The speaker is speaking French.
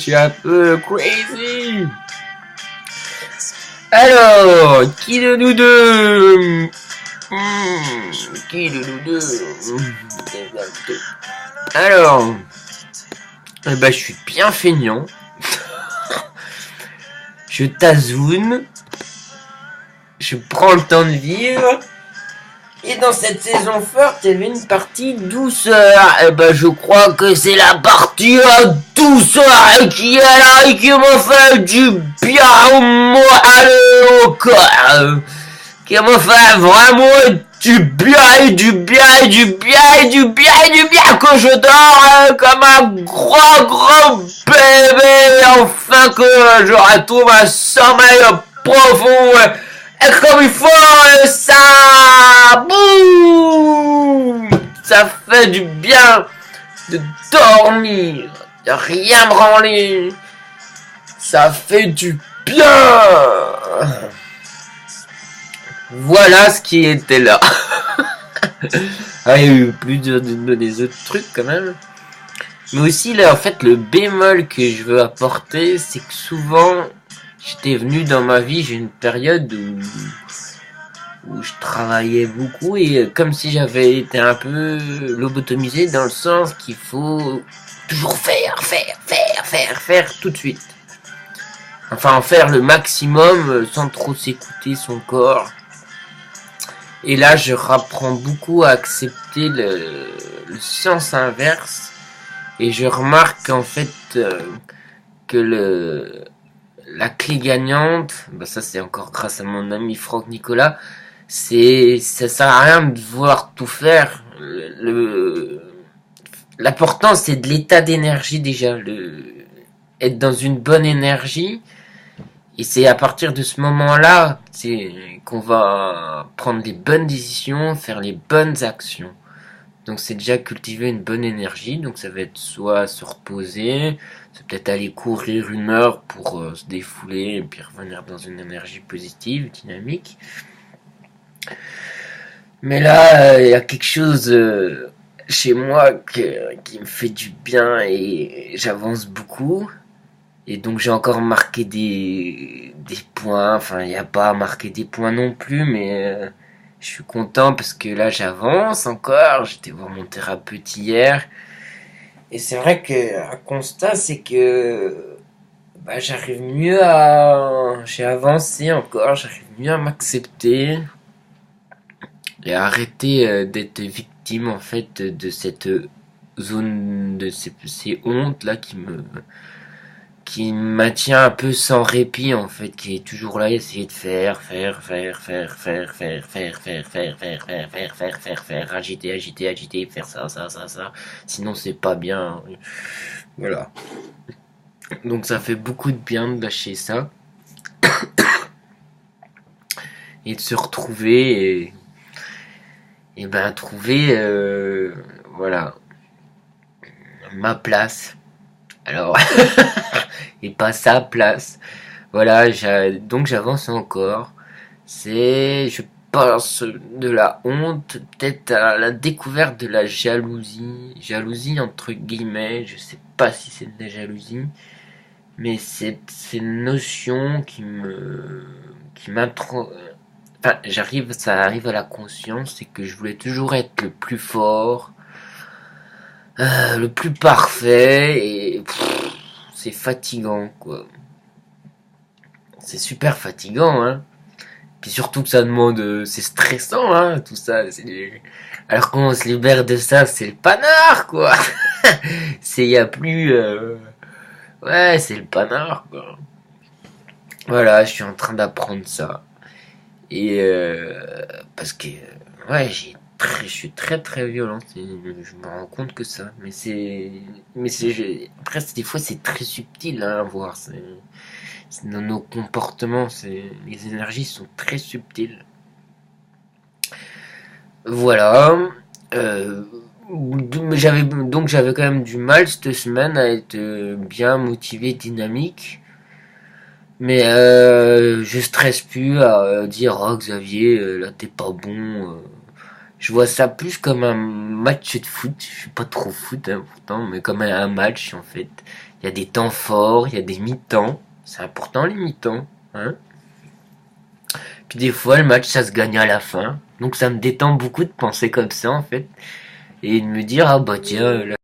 suis un peu crazy. Alors, qui de nous deux Qui de nous deux Alors, je suis bien feignant. Je tazoune. Je prends le temps de vivre. Et dans cette saison forte, il y avait une partie douceur. Je crois que c'est la partie douceur qui est là et qui m'a fait du bien au moral au corps. Qui m'a fait vraiment du bien et du bien et du bien et du bien et du bien, que je dors comme un gros bébé. Enfin que je retrouve un sommeil profond. Et comme il faut, ça, boum, ça fait du bien de dormir, de rien branler, ça fait du bien. Voilà ce qui était là. Ah, il y a eu plus des autres trucs quand même. Mais aussi là, en fait, le bémol que je veux apporter, c'est que souvent, j'étais venu dans ma vie, j'ai une période où je travaillais beaucoup et comme si j'avais été un peu lobotomisé, dans le sens qu'il faut toujours faire tout de suite. Enfin, en faire le maximum sans trop s'écouter son corps. Et là, je apprends beaucoup à accepter le sens inverse. Et je remarque en fait que la clé gagnante, ça c'est encore grâce à mon ami Franck Nicolas, ça sert à rien de vouloir tout faire. L'important c'est de l'état d'énergie déjà, être dans une bonne énergie. Et c'est à partir de ce moment-là qu'on va prendre les bonnes décisions, faire les bonnes actions. Donc c'est déjà cultiver une bonne énergie. Donc ça va être soit se reposer, c'est peut-être aller courir 1 heure pour se défouler et puis revenir dans une énergie positive, dynamique. Mais là, il y a quelque chose chez moi qui me fait du bien et j'avance beaucoup. Et donc j'ai encore marqué des points. Enfin, il n'y a pas à marquer des points non plus, mais je suis content parce que là j'avance encore. J'étais voir mon thérapeute hier. Et c'est vrai qu'un constat, c'est que j'arrive mieux j'ai avancé encore, j'arrive mieux à m'accepter et à arrêter d'être victime en fait de cette zone, de ces hontes là qui maintient un peu sans répit en fait, qui est toujours là, essayer de faire, agiter, faire ça, sinon c'est pas bien. Voilà. Donc ça fait beaucoup de bien de lâcher ça et de se retrouver et trouver voilà ma place. Alors et pas sa place. Voilà, donc j'avance encore. Je pense de la honte, peut-être à la découverte de la jalousie entre guillemets. Je sais pas si c'est de la jalousie, mais c'est une notion qui m'intro. Enfin, ça arrive à la conscience, c'est que je voulais toujours être le plus fort, le plus parfait, et c'est fatigant, quoi. C'est super fatigant, hein. Puis surtout que ça demande, c'est stressant, hein, tout ça. Alors qu'on se libère de ça, c'est le panard, quoi. Y a plus, ouais, c'est le panard, quoi. Voilà, je suis en train d'apprendre ça. Et parce que, ouais, je suis très violent. Je me rends compte que ça. Après, des fois, c'est très subtil, hein, à voir. C'est dans nos comportements, les énergies sont très subtiles. Voilà. J'avais quand même du mal cette semaine à être bien motivé, dynamique. Mais je stresse plus à dire oh Xavier là t'es pas bon. Je vois ça plus comme un match de foot. Je suis pas trop foot, hein, pourtant, mais comme un match, en fait. Il y a des temps forts, il y a des mi-temps. C'est important, les mi-temps, hein. Puis des fois, le match, ça se gagne à la fin. Donc ça me détend beaucoup de penser comme ça, en fait. Et de me dire, ah bah tiens,